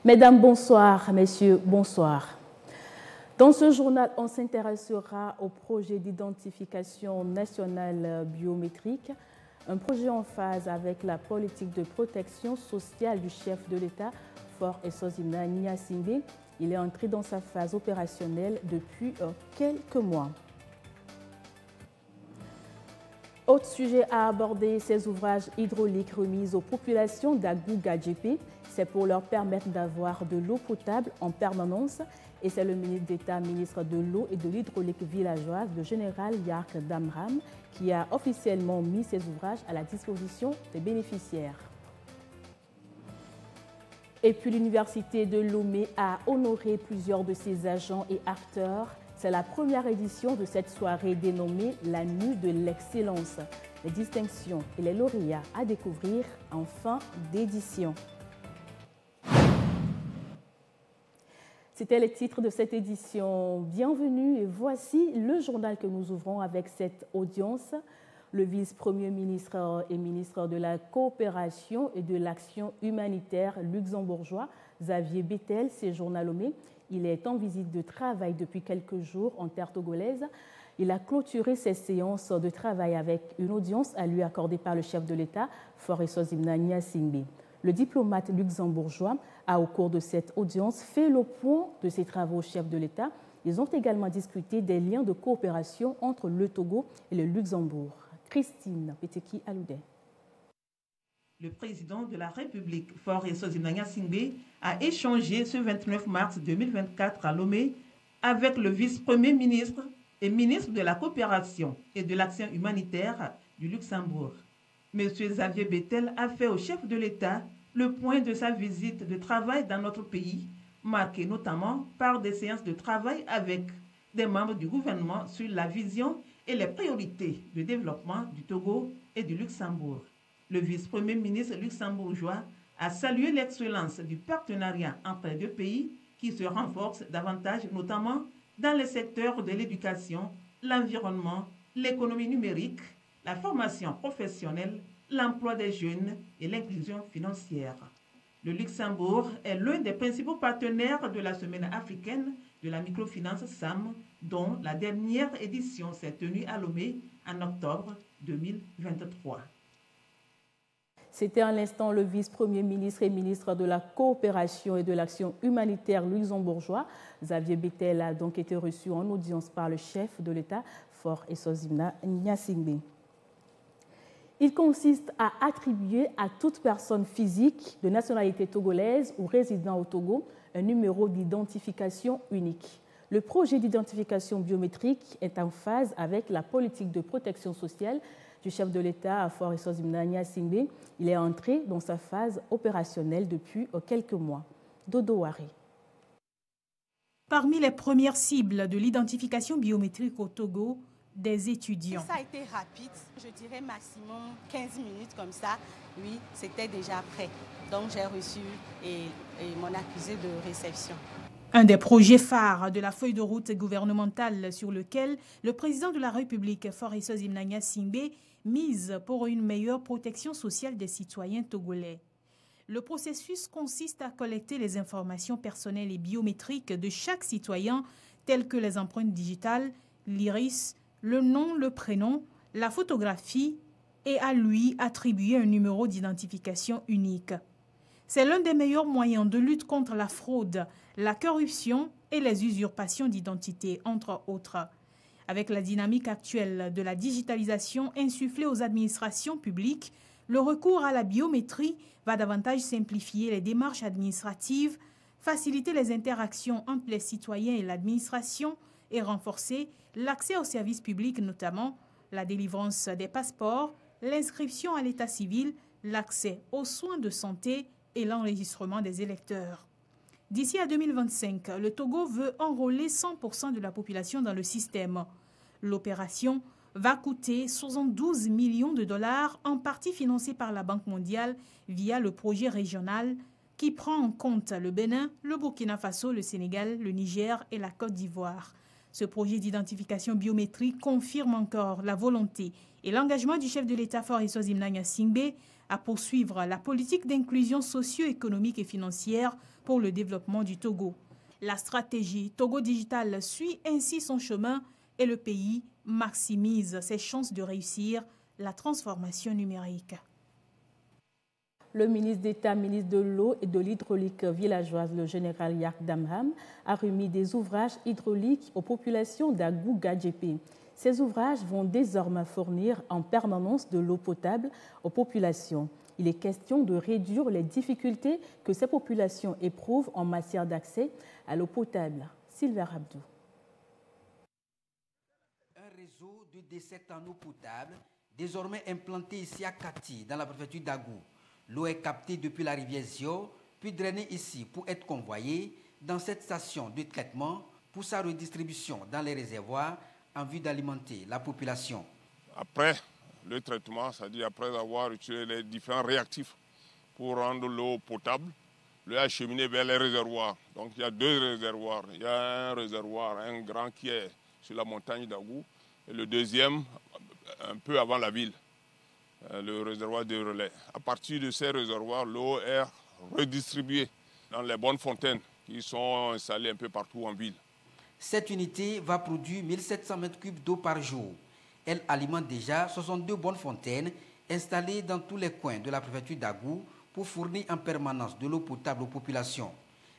Mesdames, bonsoir. Messieurs, bonsoir. Dans ce journal, on s'intéressera au projet d'identification nationale biométrique, un projet en phase avec la politique de protection sociale du chef de l'État, Faure Essosimna Gnassingbé. Il est entré dans sa phase opérationnelle depuis quelques mois. Autre sujet à aborder, ces ouvrages hydrauliques remis aux populations d'Agou-Gadjépé. C'est pour leur permettre d'avoir de l'eau potable en permanence. Et c'est le ministre d'État, ministre de l'eau et de l'hydraulique villageoise, le général Yark Damram, qui a officiellement mis ces ouvrages à la disposition des bénéficiaires. Et puis l'Université de Lomé a honoré plusieurs de ses agents et acteurs. C'est la première édition de cette soirée dénommée la Nuit de l'excellence. Les distinctions et les lauréats à découvrir en fin d'édition. C'était les titres de cette édition. Bienvenue et voici le journal que nous ouvrons avec cette audience. Le vice-premier ministre et ministre de la Coopération et de l'Action humanitaire luxembourgeois, Xavier Bettel, séjourne à Lomé. Il est en visite de travail depuis quelques jours en terre togolaise. Il a clôturé ses séances de travail avec une audience à lui accordée par le chef de l'État, Faure Essosimna Gnassingbé. Le diplomate luxembourgeois a, au cours de cette audience, fait le point de ses travaux au chef de l'État. Ils ont également discuté des liens de coopération entre le Togo et le Luxembourg. Christine Peteki-Aloudé. Le président de la République, Faure Essosimna Gnassingbé, a échangé ce 29 mars 2024 à Lomé avec le vice-premier ministre et ministre de la Coopération et de l'Action humanitaire du Luxembourg. M. Xavier Bettel a fait au chef de l'État le point de sa visite de travail dans notre pays, marquée notamment par des séances de travail avec des membres du gouvernement sur la vision et les priorités de développement du Togo et du Luxembourg. Le vice-premier ministre luxembourgeois a salué l'excellence du partenariat entre les deux pays qui se renforce davantage, notamment dans les secteurs de l'éducation, l'environnement, l'économie numérique, la formation professionnelle, l'emploi des jeunes et l'inclusion financière. Le Luxembourg est l'un des principaux partenaires de la Semaine africaine de la microfinance SAM, dont la dernière édition s'est tenue à Lomé en octobre 2023. C'était à l'instant le vice-premier ministre et ministre de la Coopération et de l'Action humanitaire luxembourgeois. Xavier Bettel a donc été reçu en audience par le chef de l'État, Faure Essosimna Gnassingbé. Il consiste à attribuer à toute personne physique de nationalité togolaise ou résidant au Togo un numéro d'identification unique. Le projet d'identification biométrique est en phase avec la politique de protection sociale du chef de l'État, Faure Essosimna Gnassingbé. Il est entré dans sa phase opérationnelle depuis quelques mois. Dodo Wari. Parmi les premières cibles de l'identification biométrique au Togo, des étudiants. Ça a été rapide, je dirais maximum 15 minutes comme ça. Oui, c'était déjà prêt. Donc j'ai reçu mon accusé de réception. Un des projets phares de la feuille de route gouvernementale sur lequel le président de la République, Faure Essosimna Gnassingbé, mise pour une meilleure protection sociale des citoyens togolais. Le processus consiste à collecter les informations personnelles et biométriques de chaque citoyen, telles que les empreintes digitales, l'iris, le nom, le prénom, la photographie et à lui attribuer un numéro d'identification unique. C'est l'un des meilleurs moyens de lutte contre la fraude, la corruption et les usurpations d'identité, entre autres. Avec la dynamique actuelle de la digitalisation insufflée aux administrations publiques, le recours à la biométrie va davantage simplifier les démarches administratives, faciliter les interactions entre les citoyens et l'administration et renforcer l'accès aux services publics, notamment la délivrance des passeports, l'inscription à l'état civil, l'accès aux soins de santé et l'enregistrement des électeurs. D'ici à 2025, le Togo veut enrôler 100% de la population dans le système. L'opération va coûter 72 millions de dollars, en partie financée par la Banque mondiale via le projet régional qui prend en compte le Bénin, le Burkina Faso, le Sénégal, le Niger et la Côte d'Ivoire. Ce projet d'identification biométrique confirme encore la volonté et l'engagement du chef de l'État, Faure Essosimna Gnassingbé, à poursuivre la politique d'inclusion socio-économique et financière pour le développement du Togo. La stratégie Togo Digital suit ainsi son chemin et le pays maximise ses chances de réussir la transformation numérique. Le ministre d'État, ministre de l'Eau et de l'Hydraulique villageoise, le général Yak Damham, a remis des ouvrages hydrauliques aux populations d'Agou-Gadjépé. Ces ouvrages vont désormais fournir en permanence de l'eau potable aux populations. Il est question de réduire les difficultés que ces populations éprouvent en matière d'accès à l'eau potable. Sylvain Abdou. Un réseau de desserte en eau potable, désormais implanté ici à Kati, dans la préfecture d'Agou. L'eau est captée depuis la rivière Zio, puis drainée ici pour être convoyée dans cette station de traitement pour sa redistribution dans les réservoirs en vue d'alimenter la population. Après le traitement, c'est-à-dire après avoir utilisé les différents réactifs pour rendre l'eau potable, l'eau est acheminée vers les réservoirs. Donc il y a deux réservoirs. Il y a un réservoir, un grand qui est sur la montagne d'Agou, et le deuxième un peu avant la ville, le réservoir de Relais. À partir de ces réservoirs, l'eau est redistribuée dans les bonnes fontaines qui sont installées un peu partout en ville. Cette unité va produire 1700 m3 d'eau par jour. Elle alimente déjà 62 bonnes fontaines installées dans tous les coins de la préfecture d'Agou pour fournir en permanence de l'eau potable aux populations.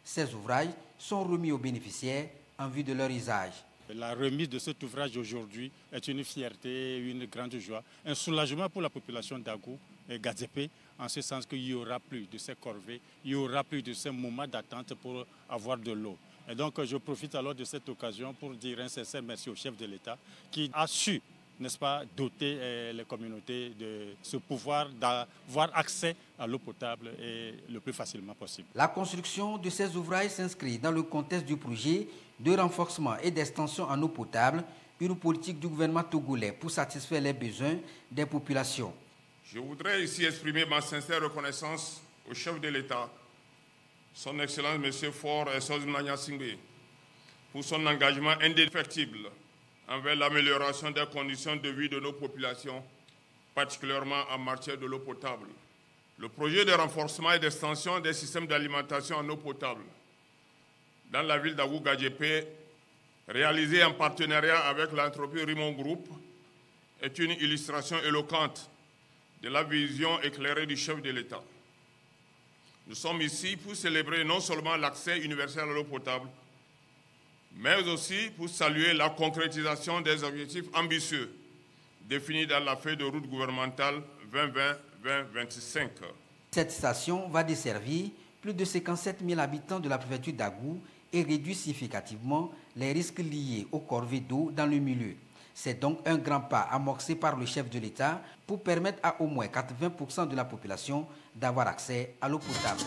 Ces ouvrages sont remis aux bénéficiaires en vue de leur usage. La remise de cet ouvrage aujourd'hui est une fierté, une grande joie, un soulagement pour la population d'Agou et Gadjépé, en ce sens qu'il n'y aura plus de ces corvées, il n'y aura plus de ces moments d'attente pour avoir de l'eau. Et donc je profite alors de cette occasion pour dire un sincère merci au chef de l'État qui a su, n'est-ce pas, doter les communautés de ce pouvoir d'avoir accès à l'eau potable et le plus facilement possible. La construction de ces ouvrages s'inscrit dans le contexte du projet de renforcement et d'extension en eau potable, une politique du gouvernement togolais pour satisfaire les besoins des populations. Je voudrais ici exprimer ma sincère reconnaissance au chef de l'État, son Excellence M. Faure Essozi Nanya Singbe, pour son engagement indéfectible envers l'amélioration des conditions de vie de nos populations, particulièrement en matière de l'eau potable. Le projet de renforcement et d'extension des systèmes d'alimentation en eau potable dans la ville d'Agou-Gadjépé, réalisé en partenariat avec l'entreprise Rimon Group, est une illustration éloquente de la vision éclairée du chef de l'État. Nous sommes ici pour célébrer non seulement l'accès universel à l'eau potable, mais aussi pour saluer la concrétisation des objectifs ambitieux définis dans la feuille de route gouvernementale 2020-2025. Cette station va desservir plus de 57 000 habitants de la préfecture d'Agou et réduit significativement les risques liés aux corvées d'eau dans le milieu. C'est donc un grand pas amorcé par le chef de l'État pour permettre à au moins 80% de la population d'avoir accès à l'eau potable.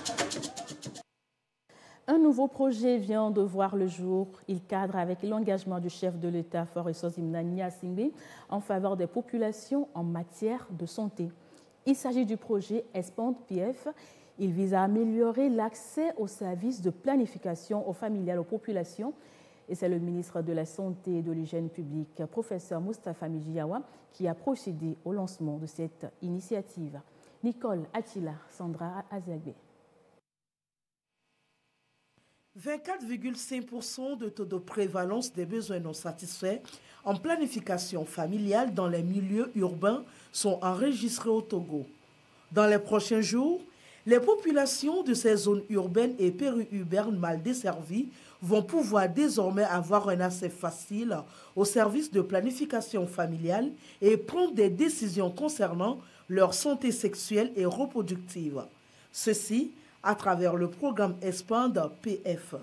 Un nouveau projet vient de voir le jour. Il cadre avec l'engagement du chef de l'État, Faure Essozi Nanya Singbe, en faveur des populations en matière de santé. Il s'agit du projet ESPAND-PF. Il vise à améliorer l'accès aux services de planification familiale aux populations. Et c'est le ministre de la Santé et de l'Hygiène publique, professeur Moustapha Midjiyawa, qui a procédé au lancement de cette initiative. Nicole Attila, Sandra Azagbe. 24,5% de taux de prévalence des besoins non satisfaits en planification familiale dans les milieux urbains sont enregistrés au Togo. Dans les prochains jours, les populations de ces zones urbaines et périurbaines mal desservies vont pouvoir désormais avoir un accès facile aux services de planification familiale et prendre des décisions concernant leur santé sexuelle et reproductive. Ceci à travers le programme ESPAND-PF.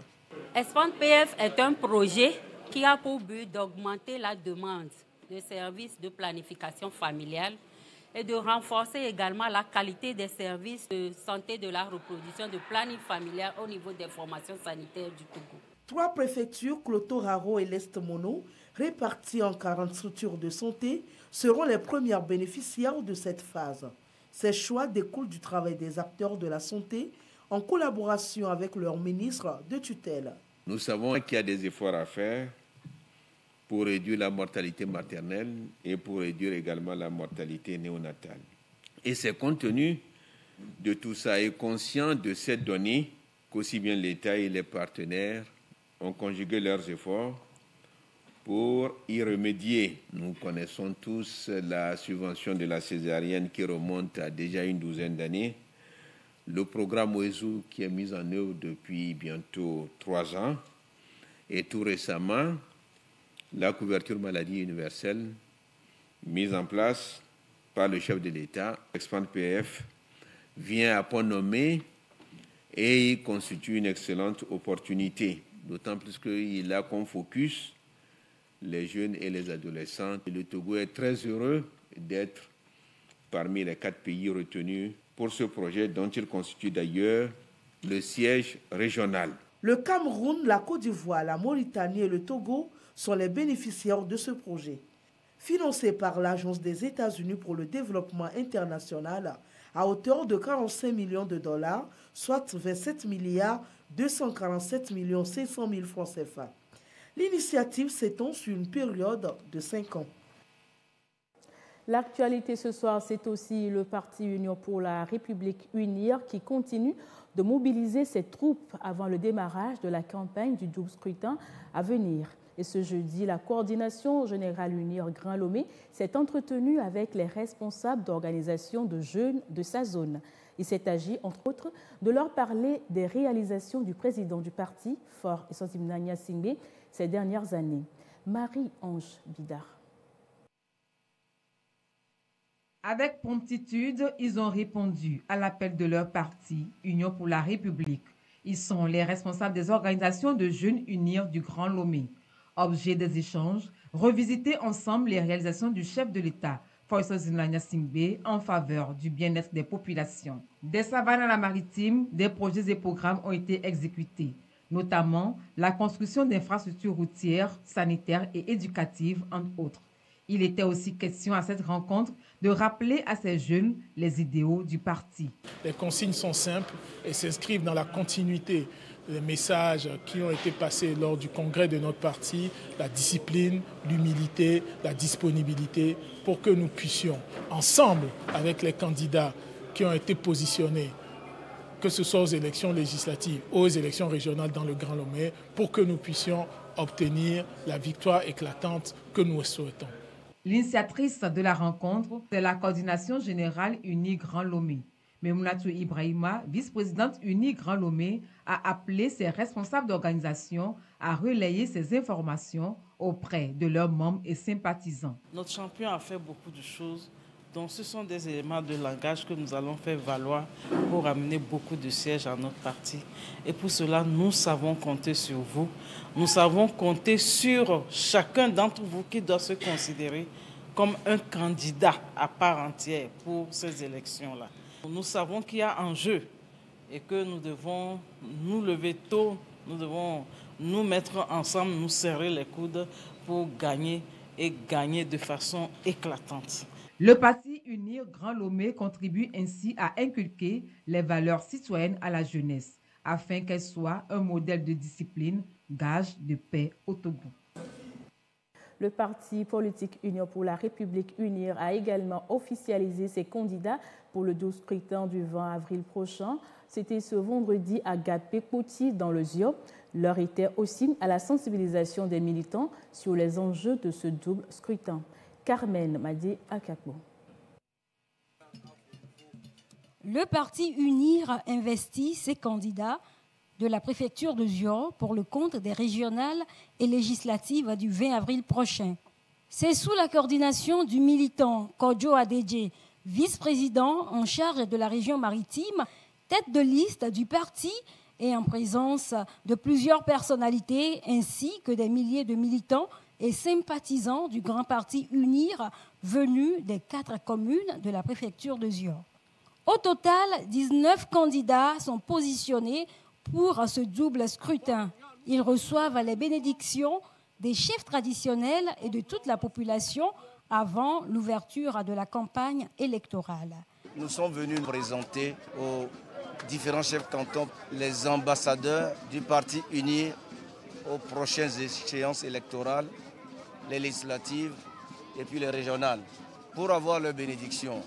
ESPAND-PF est un projet qui a pour but d'augmenter la demande de services de planification familiale et de renforcer également la qualité des services de santé de la reproduction de planning familial au niveau des formations sanitaires du Togo. 3 préfectures, Clotoraro et l'Est-Mono, réparties en 40 structures de santé, seront les premières bénéficiaires de cette phase. Ces choix découlent du travail des acteurs de la santé en collaboration avec leur ministre de tutelle. Nous savons qu'il y a des efforts à faire pour réduire la mortalité maternelle et pour réduire également la mortalité néonatale. Et c'est compte tenu de tout ça et conscient de cette donnée qu'aussi bien l'État et les partenaires ont conjugué leurs efforts pour y remédier. Nous connaissons tous la subvention de la césarienne qui remonte à déjà une douzaine d'années. Le programme OESU qui est mis en œuvre depuis bientôt 3 ans. Et tout récemment, la couverture maladie universelle mise en place par le chef de l'État, Expand PF, vient à point nommé et il constitue une excellente opportunité, d'autant plus qu'il a comme focus les jeunes et les adolescents. Et le Togo est très heureux d'être parmi les 4 pays retenus pour ce projet dont il constitue d'ailleurs le siège régional. Le Cameroun, la Côte d'Ivoire, la Mauritanie et le Togo sont les bénéficiaires de ce projet. Financé par l'Agence des États-Unis pour le développement international à hauteur de 45 millions de dollars, soit 27 milliards 247 500 000 francs CFA. L'initiative s'étend sur une période de 5 ans. L'actualité ce soir, c'est aussi le parti Union pour la République UNIR qui continue de mobiliser ses troupes avant le démarrage de la campagne du double scrutin à venir. Et ce jeudi, la coordination générale UNIR Grand Lomé s'est entretenue avec les responsables d'organisations de jeunes de sa zone. Il s'est agi, entre autres, de leur parler des réalisations du président du parti, Faure Eswatini Nanya Singbe, ces dernières années. Marie-Ange Bidar. Avec promptitude, ils ont répondu à l'appel de leur parti, Union pour la République. Ils sont les responsables des organisations de jeunes UNIR du Grand Lomé. Objet des échanges, revisiter ensemble les réalisations du chef de l'État, Faure Eswatini Nanya Singbe, en faveur du bien-être des populations. Des savanes à la maritime, des projets et programmes ont été exécutés, notamment la construction d'infrastructures routières, sanitaires et éducatives, entre autres. Il était aussi question à cette rencontre de rappeler à ces jeunes les idéaux du parti. Les consignes sont simples et s'inscrivent dans la continuité des messages qui ont été passés lors du congrès de notre parti, la discipline, l'humilité, la disponibilité, pour que nous puissions, ensemble avec les candidats qui ont été positionnés, que ce soit aux élections législatives ou aux élections régionales dans le Grand Lomé, pour que nous puissions obtenir la victoire éclatante que nous souhaitons. L'initiatrice de la rencontre, c'est la coordination générale Unie Grand Lomé. Memounatou Ibrahima, vice-présidente Unie Grand Lomé, a appelé ses responsables d'organisation à relayer ces informations auprès de leurs membres et sympathisants. Notre champion a fait beaucoup de choses. Donc ce sont des éléments de langage que nous allons faire valoir pour amener beaucoup de sièges à notre parti. Et pour cela, nous savons compter sur vous. Nous savons compter sur chacun d'entre vous qui doit se considérer comme un candidat à part entière pour ces élections-là. Nous savons qu'il y a un jeu et que nous devons nous lever tôt, nous devons nous mettre ensemble, nous serrer les coudes pour gagner et gagner de façon éclatante. Le parti Unir Grand Lomé contribue ainsi à inculquer les valeurs citoyennes à la jeunesse, afin qu'elle soit un modèle de discipline, gage de paix au Togo. Le parti politique Union pour la République UNIR a également officialisé ses candidats pour le 12 scrutin du 20 avril prochain. C'était ce vendredi à Gapé-Kouti dans le Zio. L'heure était aussi à la sensibilisation des militants sur les enjeux de ce double scrutin. Carmen Madé Akapo. Le parti UNIR investit ses candidats de la préfecture de Zio pour le compte des régionales et législatives du 20 avril prochain. C'est sous la coordination du militant Kodjo Adedje, vice-président en charge de la région maritime, tête de liste du parti et en présence de plusieurs personnalités ainsi que des milliers de militants et sympathisants du grand parti UNIR venus des 4 communes de la préfecture de Zio. Au total, 19 candidats sont positionnés pour ce double scrutin. Ils reçoivent les bénédictions des chefs traditionnels et de toute la population avant l'ouverture de la campagne électorale. Nous sommes venus nous présenter aux différents chefs cantons, les ambassadeurs du parti uni aux prochaines échéances électorales, les législatives et puis les régionales, pour avoir leur bénédiction.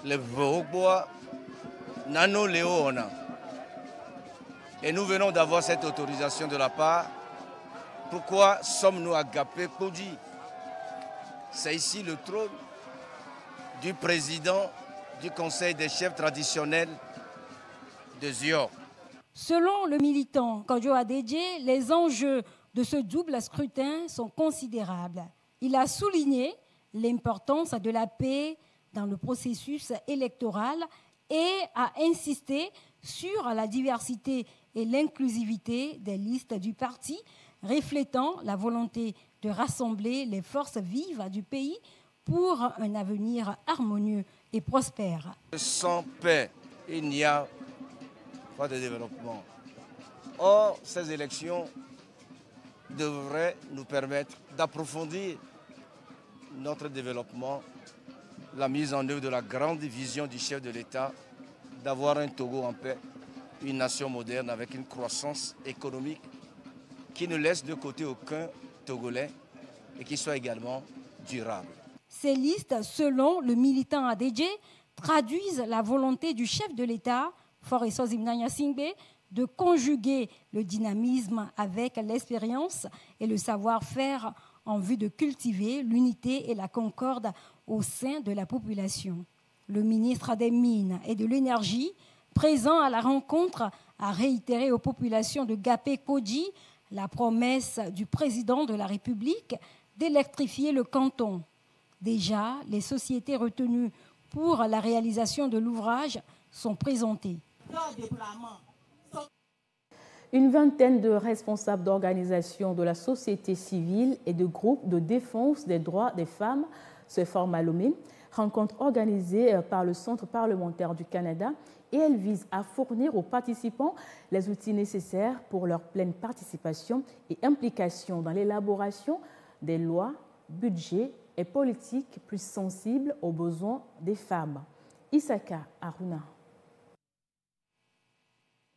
Le Nano Léo Ona. Et nous venons d'avoir cette autorisation de la part. Pourquoi sommes-nous à Gapé Kodi? C'est ici le trône du président du Conseil des chefs traditionnels de Zio. Selon le militant Kodjo Adedje, les enjeux de ce double scrutin sont considérables. Il a souligné l'importance de la paix dans le processus électoral et a insisté sur la diversité et l'inclusivité des listes du parti, reflétant la volonté de rassembler les forces vives du pays pour un avenir harmonieux et prospère. Sans paix, il n'y a pas de développement. Or, ces élections devraient nous permettre d'approfondir notre développement, la mise en œuvre de la grande vision du chef de l'État, d'avoir un Togo en paix, une nation moderne avec une croissance économique qui ne laisse de côté aucun Togolais et qui soit également durable. Ces listes, selon le militant Adedje, traduisent la volonté du chef de l'État, Faure Essozi-Mnanya Singbe, de conjuguer le dynamisme avec l'expérience et le savoir-faire en vue de cultiver l'unité et la concorde au sein de la population. Le ministre des Mines et de l'Énergie, présent à la rencontre, a réitéré aux populations de Gapé Kodi la promesse du président de la République d'électrifier le canton. Déjà, les sociétés retenues pour la réalisation de l'ouvrage sont présentées. Une vingtaine de responsables d'organisations de la société civile et de groupes de défense des droits des femmes se forment à Lomé, rencontre organisée par le Centre parlementaire du Canada, et elle vise à fournir aux participants les outils nécessaires pour leur pleine participation et implication dans l'élaboration des lois, budgets et politiques plus sensibles aux besoins des femmes. Isaka Aruna.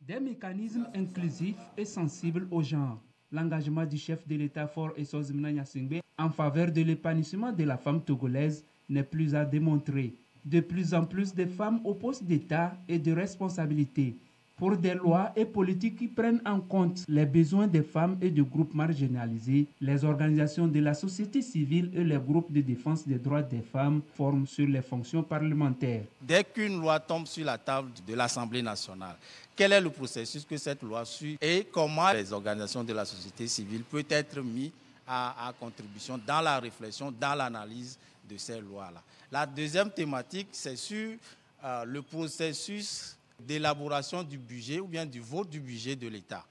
Des mécanismes inclusifs et sensibles au genre. L'engagement du chef de l'État Faure Essozi-Mnanya Singbe en faveur de l'épanouissement de la femme togolaise n'est plus à démontrer. De plus en plus de femmes aux postes d'État et de responsabilité pour des lois et politiques qui prennent en compte les besoins des femmes et de groupes marginalisés, les organisations de la société civile et les groupes de défense des droits des femmes forment sur les fonctions parlementaires. Dès qu'une loi tombe sur la table de l'Assemblée nationale, quel est le processus que cette loi suit et comment les organisations de la société civile peuvent être mises à contribution dans la réflexion, dans l'analyse de ces lois-là. La deuxième thématique, c'est sur le processus d'élaboration du budget ou bien du vote du budget de l'État.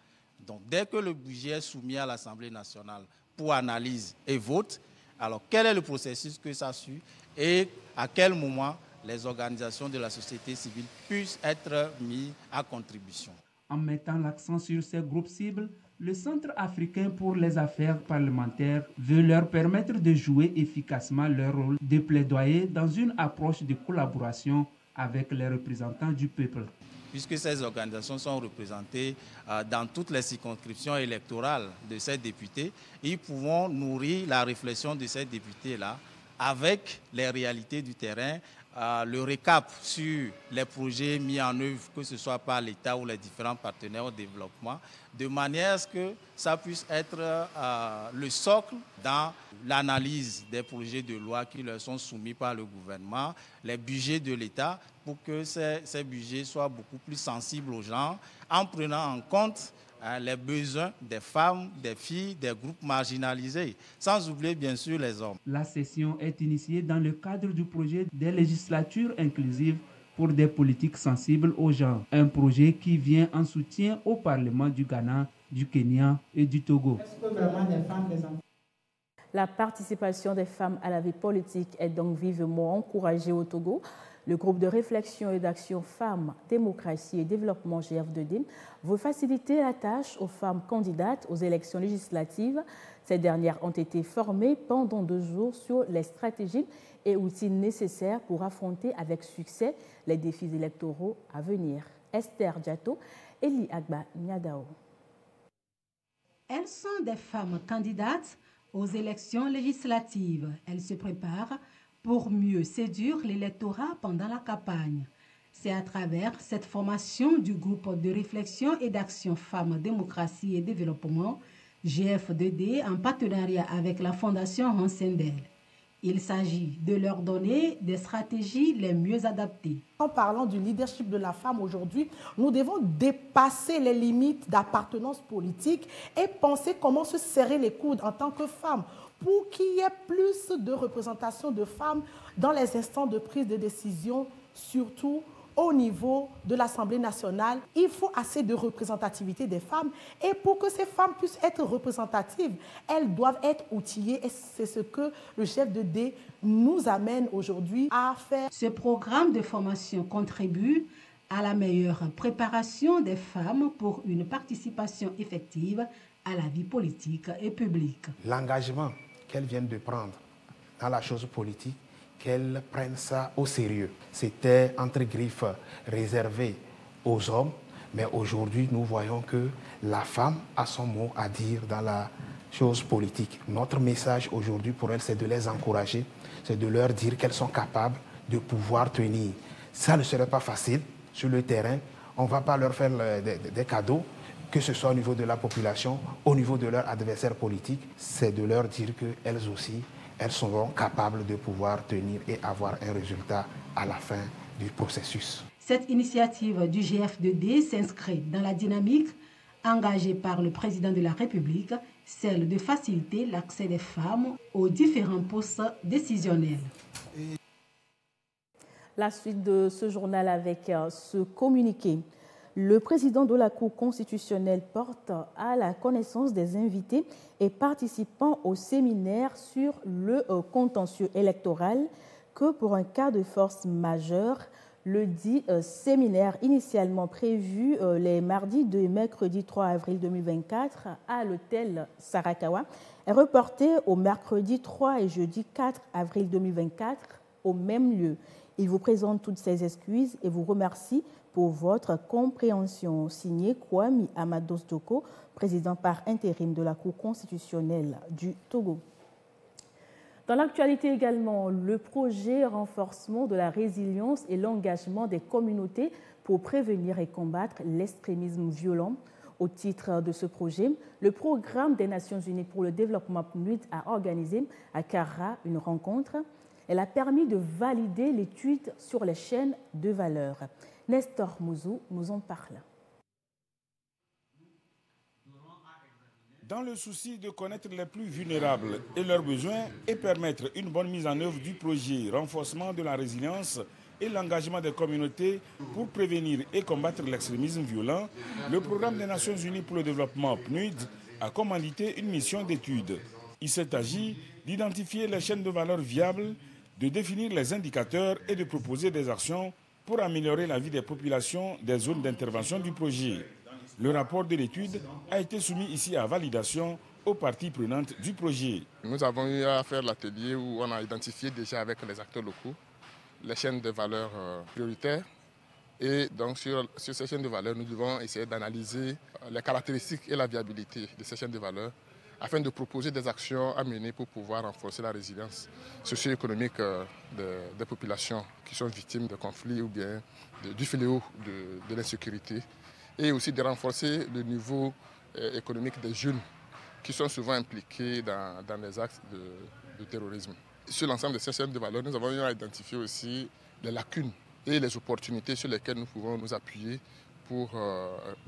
Donc, dès que le budget est soumis à l'Assemblée nationale pour analyse et vote, alors quel est le processus que ça suit et à quel moment les organisations de la société civile puissent être mises à contribution. En mettant l'accent sur ces groupes cibles, le Centre africain pour les affaires parlementaires veut leur permettre de jouer efficacement leur rôle de plaidoyer dans une approche de collaboration avec les représentants du peuple. Puisque ces organisations sont représentées dans toutes les circonscriptions électorales de ces députés, ils pourront nourrir la réflexion de ces députés-là avec les réalités du terrain, le récap sur les projets mis en œuvre, que ce soit par l'État ou les différents partenaires au développement, de manière à ce que ça puisse être le socle dans l'analyse des projets de loi qui leur sont soumis par le gouvernement, les budgets de l'État, pour que ces budgets soient beaucoup plus sensibles aux gens, en prenant en compte les besoins des femmes, des filles, des groupes marginalisés, sans oublier bien sûr les hommes. La session est initiée dans le cadre du projet des législatures inclusives pour des politiques sensibles aux gens, un projet qui vient en soutien au Parlement du Ghana, du Kenya et du Togo. La participation des femmes à la vie politique est donc vivement encouragée au Togo. Le groupe de réflexion et d'action Femmes, Démocratie et Développement GF2D veut faciliter la tâche aux femmes candidates aux élections législatives. Ces dernières ont été formées pendant 2 jours sur les stratégies et outils nécessaires pour affronter avec succès les défis électoraux à venir. Esther Diato, Eli Agba Nyadao. Elles sont des femmes candidates aux élections législatives. Elles se préparent pour mieux séduire l'électorat pendant la campagne. C'est à travers cette formation du groupe de réflexion et d'action Femmes, Démocratie et Développement, GF2D, en partenariat avec la Fondation Hansendel. Il s'agit de leur donner des stratégies les mieux adaptées. En parlant du leadership de la femme aujourd'hui, nous devons dépasser les limites d'appartenance politique et penser comment se serrer les coudes en tant que femme pour qu'il y ait plus de représentation de femmes dans les instants de prise de décision, surtout au niveau de l'Assemblée nationale. Il faut assez de représentativité des femmes et pour que ces femmes puissent être représentatives, elles doivent être outillées et c'est ce que le GF2D nous amène aujourd'hui à faire. Ce programme de formation contribue à la meilleure préparation des femmes pour une participation effective à la vie politique et publique. L'engagement qu'elles viennent de prendre dans la chose politique, qu'elles prennent ça au sérieux. C'était entre griffes réservé aux hommes, mais aujourd'hui nous voyons que la femme a son mot à dire dans la chose politique. Notre message aujourd'hui pour elles, c'est de les encourager, c'est de leur dire qu'elles sont capables de pouvoir tenir. Ça ne serait pas facile sur le terrain, on ne va pas leur faire des cadeaux, que ce soit au niveau de la population, au niveau de leurs adversaires politiques, c'est de leur dire qu'elles aussi, elles seront capables de pouvoir tenir et avoir un résultat à la fin du processus. Cette initiative du GF2D s'inscrit dans la dynamique engagée par le président de la République, celle de faciliter l'accès des femmes aux différents postes décisionnels. La suite de ce journal avec ce communiqué. Le président de la Cour constitutionnelle porte à la connaissance des invités et participants au séminaire sur le contentieux électoral que pour un cas de force majeure, le dit séminaire initialement prévu les mardis 2 et mercredi 3 avril 2024 à l'hôtel Sarakawa est reporté au mercredi 3 et jeudi 4 avril 2024 au même lieu. Il vous présente toutes ses excuses et vous remercie pour votre compréhension. Signé Kwame Amados Doko, président par intérim de la Cour constitutionnelle du Togo. Dans l'actualité également, le projet renforcement de la résilience et l'engagement des communautés pour prévenir et combattre l'extrémisme violent. Au titre de ce projet, le Programme des Nations Unies pour le développement PNUD a organisé à Kara une rencontre. Elle a permis de valider l'étude sur les chaînes de valeur. Nestor Mouzou nous en parle. Dans le souci de connaître les plus vulnérables et leurs besoins et permettre une bonne mise en œuvre du projet renforcement de la résilience et l'engagement des communautés pour prévenir et combattre l'extrémisme violent, le Programme des Nations Unies pour le développement PNUD a commandité une mission d'étude. Il s'est agi d'identifier les chaînes de valeur viables, de définir les indicateurs et de proposer des actions pour améliorer la vie des populations des zones d'intervention du projet. Le rapport de l'étude a été soumis ici à validation aux parties prenantes du projet. Nous avons eu à faire l'atelier où on a identifié déjà avec les acteurs locaux les chaînes de valeur prioritaires. Et donc sur ces chaînes de valeur, nous devons essayer d'analyser les caractéristiques et la viabilité de ces chaînes de valeur afin de proposer des actions à mener pour pouvoir renforcer la résilience socio-économique des populations qui sont victimes de conflits ou bien du fléau de l'insécurité, et aussi de renforcer le niveau économique des jeunes qui sont souvent impliqués dans les actes de terrorisme. Sur l'ensemble de ces chaînes de valeur, nous avons eu à identifier aussi les lacunes et les opportunités sur lesquelles nous pouvons nous appuyer pour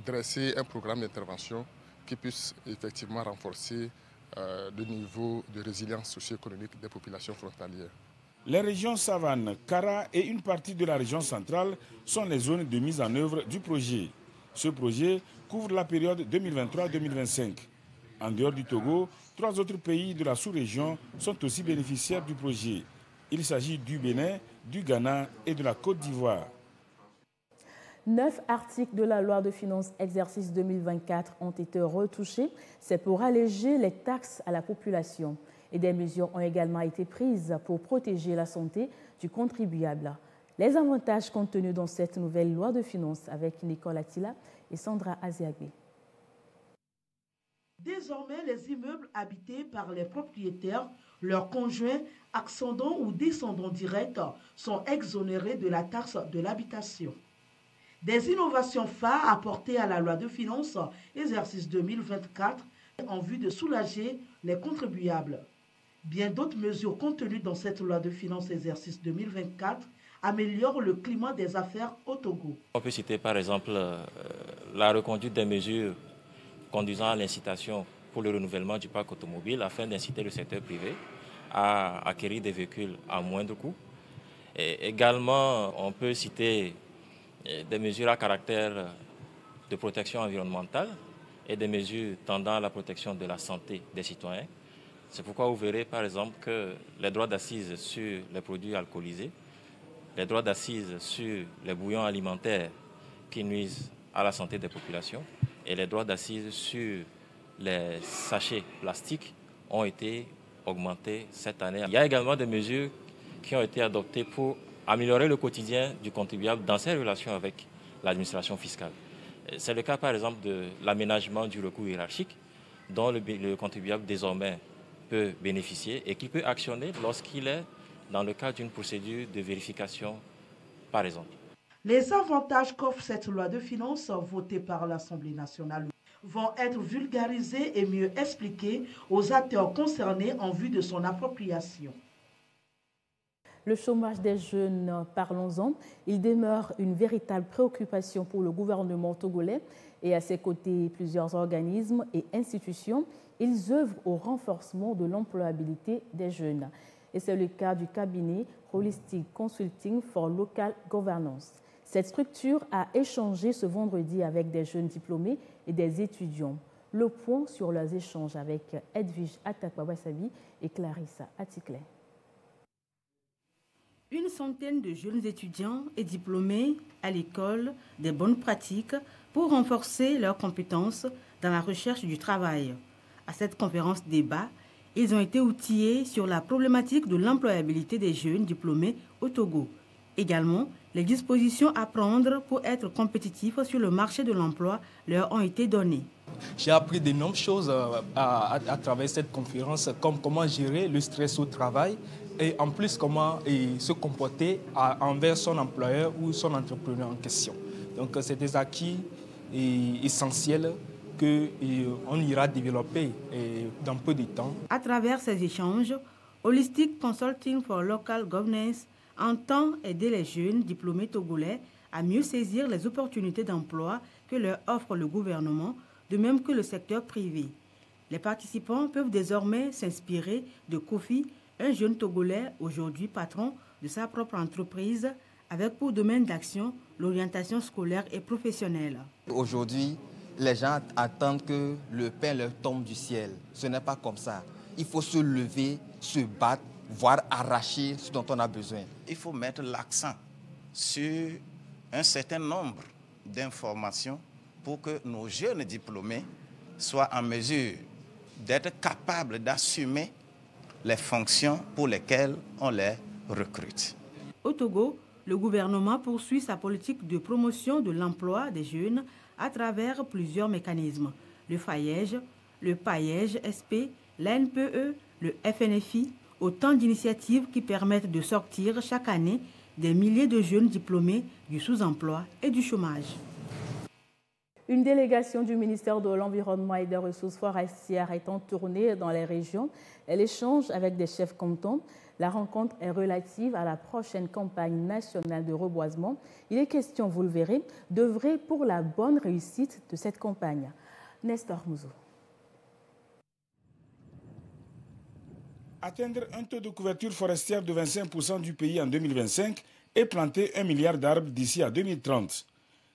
dresser un programme d'intervention qui puisse effectivement renforcer le niveau de résilience socio-économique des populations frontalières. Les régions Savane, Kara et une partie de la région centrale sont les zones de mise en œuvre du projet. Ce projet couvre la période 2023-2025. En dehors du Togo, 3 autres pays de la sous-région sont aussi bénéficiaires du projet. Il s'agit du Bénin, du Ghana et de la Côte d'Ivoire. 9 articles de la loi de finances exercice 2024 ont été retouchés. C'est pour alléger les taxes à la population. Et des mesures ont également été prises pour protéger la santé du contribuable. Les avantages contenus dans cette nouvelle loi de finances avec Nicole Attila et Sandra Aziagbe. Désormais, les immeubles habités par les propriétaires, leurs conjoints, ascendants ou descendants directs sont exonérés de la taxe de l'habitation. Des innovations phares apportées à la loi de finances exercice 2024 en vue de soulager les contribuables. Bien d'autres mesures contenues dans cette loi de finances exercice 2024 améliorent le climat des affaires au Togo. On peut citer par exemple la reconduite des mesures conduisant à l'incitation pour le renouvellement du parc automobile afin d'inciter le secteur privé à acquérir des véhicules à moindre coût. Et également, on peut citer des mesures à caractère de protection environnementale et des mesures tendant à la protection de la santé des citoyens. C'est pourquoi vous verrez par exemple que les droits d'assises sur les produits alcoolisés, les droits d'assises sur les bouillons alimentaires qui nuisent à la santé des populations et les droits d'assises sur les sachets plastiques ont été augmentés cette année. Il y a également des mesures qui ont été adoptées pour améliorer le quotidien du contribuable dans ses relations avec l'administration fiscale. C'est le cas par exemple de l'aménagement du recours hiérarchique dont le contribuable désormais peut bénéficier et qui peut actionner lorsqu'il est dans le cadre d'une procédure de vérification, par exemple. Les avantages qu'offre cette loi de finances votée par l'Assemblée nationale vont être vulgarisés et mieux expliqués aux acteurs concernés en vue de son appropriation. Le chômage des jeunes, parlons-en, il demeure une véritable préoccupation pour le gouvernement togolais et à ses côtés plusieurs organismes et institutions. Ils œuvrent au renforcement de l'employabilité des jeunes. Et c'est le cas du cabinet Holistic Consulting for Local Governance. Cette structure a échangé ce vendredi avec des jeunes diplômés et des étudiants. Le point sur leurs échanges avec Edwige Atakwabasabi et Clarissa Atikle. Une centaine de jeunes étudiants et diplômés à l'école des bonnes pratiques pour renforcer leurs compétences dans la recherche du travail. À cette conférence débat, ils ont été outillés sur la problématique de l'employabilité des jeunes diplômés au Togo. Également, les dispositions à prendre pour être compétitifs sur le marché de l'emploi leur ont été données. J'ai appris d'énormes choses à travers cette conférence, comme comment gérer le stress au travail et en plus comment se comporter envers son employeur ou son entrepreneur en question. Donc c'est des acquis essentiels qu'on ira développer dans peu de temps. À travers ces échanges, Holistic Consulting for Local Governance entend aider les jeunes diplômés togolais à mieux saisir les opportunités d'emploi que leur offre le gouvernement, de même que le secteur privé. Les participants peuvent désormais s'inspirer de Kofi, un jeune Togolais aujourd'hui patron de sa propre entreprise, avec pour domaine d'action l'orientation scolaire et professionnelle. Aujourd'hui, les gens attendent que le pain leur tombe du ciel. Ce n'est pas comme ça. Il faut se lever, se battre, voire arracher ce dont on a besoin. Il faut mettre l'accent sur un certain nombre d'informations pour que nos jeunes diplômés soient en mesure d'être capables d'assumer les fonctions pour lesquelles on les recrute. Au Togo, le gouvernement poursuit sa politique de promotion de l'emploi des jeunes à travers plusieurs mécanismes. Le FAIEJ, le PAIEJ-SP, l'ANPE, le FNFI, autant d'initiatives qui permettent de sortir chaque année des milliers de jeunes diplômés du sous-emploi et du chômage. Une délégation du ministère de l'Environnement et des Ressources forestières est en tournée dans les régions. Elle échange avec des chefs cantons. La rencontre est relative à la prochaine campagne nationale de reboisement. Il est question, vous le verrez, d'œuvrer pour la bonne réussite de cette campagne. Nestor Mouzou. Atteindre un taux de couverture forestière de 25% du pays en 2025 et planter 1 milliard d'arbres d'ici à 2030.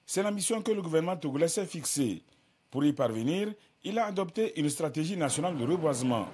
C'est la mission que le gouvernement togolais s'est fixée. Pour y parvenir, il a adopté une stratégie nationale de reboisement.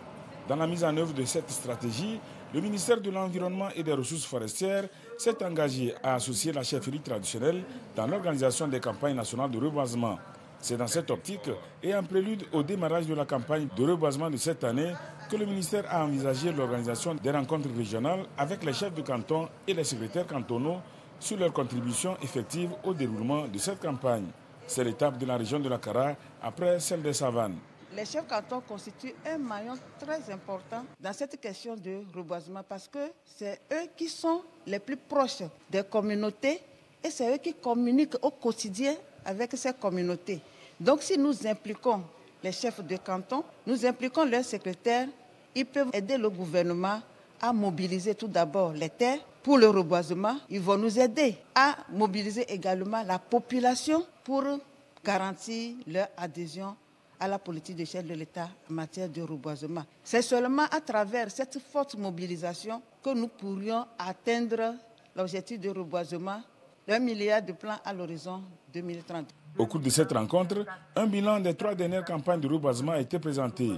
Dans la mise en œuvre de cette stratégie, le ministère de l'Environnement et des Ressources forestières s'est engagé à associer la chefferie traditionnelle dans l'organisation des campagnes nationales de reboisement. C'est dans cette optique et en prélude au démarrage de la campagne de reboisement de cette année que le ministère a envisagé l'organisation des rencontres régionales avec les chefs de canton et les secrétaires cantonaux sur leur contribution effective au déroulement de cette campagne. C'est l'étape de la région de la Kara après celle des Savanes. Les chefs cantons constituent un maillon très important dans cette question de reboisement parce que c'est eux qui sont les plus proches des communautés et c'est eux qui communiquent au quotidien avec ces communautés. Donc si nous impliquons les chefs de canton, nous impliquons leurs secrétaires, ils peuvent aider le gouvernement à mobiliser tout d'abord les terres pour le reboisement. Ils vont nous aider à mobiliser également la population pour garantir leur adhésion à la politique de chef de l'État en matière de reboisement. C'est seulement à travers cette forte mobilisation que nous pourrions atteindre l'objectif de reboisement d'1 milliard de plans à l'horizon 2030. Au cours de cette rencontre, un bilan des 3 dernières campagnes de reboisement a été présenté.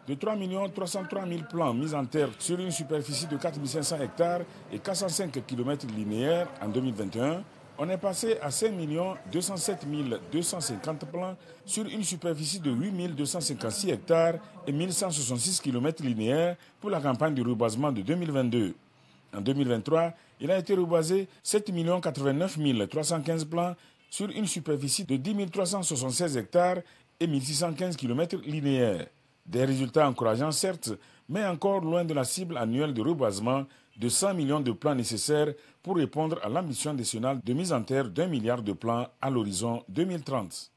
De 3 303 000 plants mis en terre sur une superficie de 4 500 hectares et 405 km linéaires en 2021, on est passé à 5 207 250 plants sur une superficie de 8 256 hectares et 1166 km linéaires pour la campagne de reboisement de 2022. En 2023, il a été reboisé 7 089 315 plants sur une superficie de 10 376 hectares et 1615 km linéaires. Des résultats encourageants certes, mais encore loin de la cible annuelle de reboisement de 100 millions de plants nécessaires pour répondre à l'ambition nationale de mise en terre d'1 milliard de plants à l'horizon 2030.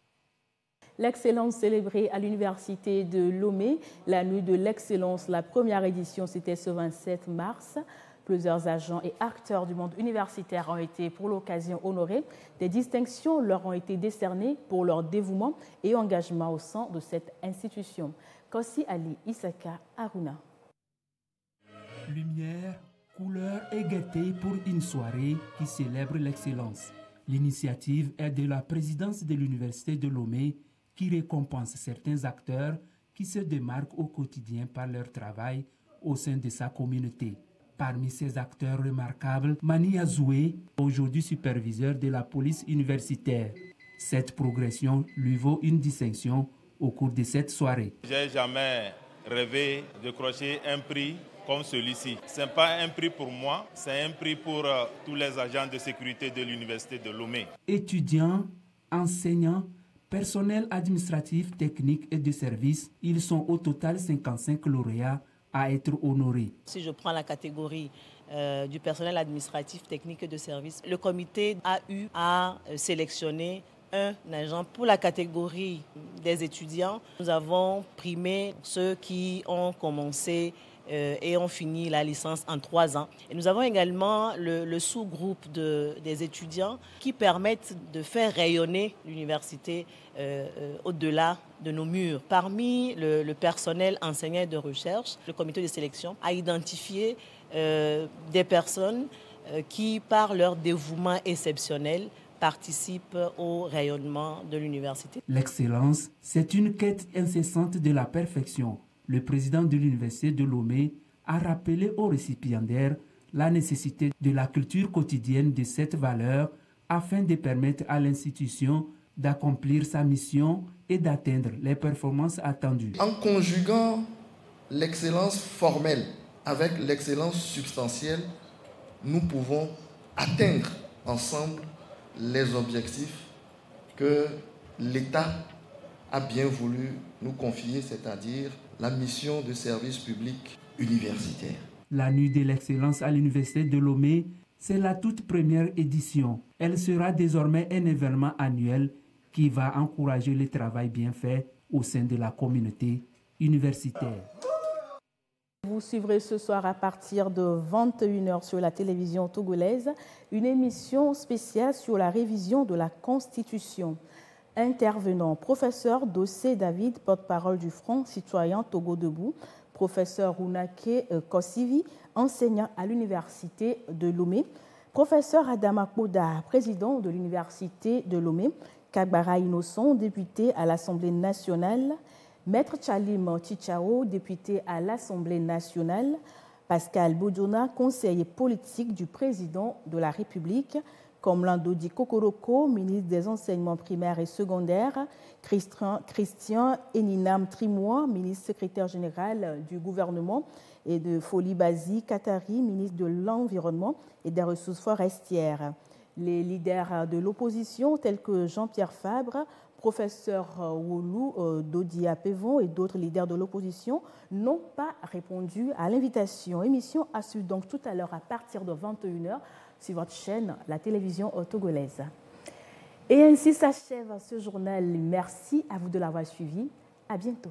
L'excellence célébrée à l'université de Lomé, la nuit de l'excellence, la première édition, c'était ce 27 mars. Plusieurs agents et acteurs du monde universitaire ont été pour l'occasion honorés. Des distinctions leur ont été décernées pour leur dévouement et engagement au sein de cette institution. Kossi Ali Isaka Aruna. Lumière, couleur et gaieté pour une soirée qui célèbre l'excellence. L'initiative est de la présidence de l'université de Lomé qui récompense certains acteurs qui se démarquent au quotidien par leur travail au sein de sa communauté. Parmi ces acteurs remarquables, Mani Azoué, aujourd'hui superviseur de la police universitaire. Cette progression lui vaut une distinction au cours de cette soirée. J'ai jamais rêvé de crocher un prix comme celui-ci. Ce n'est pas un prix pour moi, c'est un prix pour tous les agents de sécurité de l'université de Lomé. Étudiants, enseignants, personnel administratif, technique et de service, ils sont au total 55 lauréats à être honorés. Si je prends la catégorie du personnel administratif, technique et de service, le comité a eu à sélectionner un agent. Pour la catégorie des étudiants, nous avons primé ceux qui ont commencé et ont fini la licence en 3 ans. Et nous avons également le sous-groupe des étudiants qui permettent de faire rayonner l'université au-delà de nos murs. Parmi le personnel enseignant et de recherche, le comité de sélection a identifié des personnes qui, par leur dévouement exceptionnel, participent au rayonnement de l'université. L'excellence, c'est une quête incessante de la perfection. Le président de l'université de Lomé a rappelé aux récipiendaires la nécessité de la culture quotidienne de cette valeur afin de permettre à l'institution d'accomplir sa mission et d'atteindre les performances attendues. En conjuguant l'excellence formelle avec l'excellence substantielle, nous pouvons atteindre ensemble les objectifs que l'État a bien voulu nous confier, c'est-à-dire la mission de service public universitaire. La nuit de l'excellence à l'université de Lomé, c'est la toute première édition. Elle sera désormais un événement annuel qui va encourager le travail bien fait au sein de la communauté universitaire. Vous suivrez ce soir à partir de 21h sur la télévision togolaise une émission spéciale sur la révision de la Constitution. Intervenant, professeur Dossé David, porte-parole du Front citoyen Togo Debout, professeur Runake Kossivi, enseignant à l'université de Lomé, professeur Adama Koda, président de l'université de Lomé, Kagbara Innocent, député à l'Assemblée nationale, Maître Chalim Chichao, député à l'Assemblée nationale, Pascal Bodjona, conseiller politique du président de la République, Komlandodi Kokoroko, ministre des enseignements primaires et secondaires, Christian Eninam Trimois, ministre secrétaire général du gouvernement, et de Foli Bazi Katari, ministre de l'Environnement et des Ressources forestières. Les leaders de l'opposition, tels que Jean-Pierre Fabre, Professeur Woulou, Dodi Apevon et d'autres leaders de l'opposition n'ont pas répondu à l'invitation. Émission à suivre donc tout à l'heure à partir de 21h sur votre chaîne, la télévision togolaise. Et ainsi s'achève ce journal. Merci à vous de l'avoir suivi. À bientôt.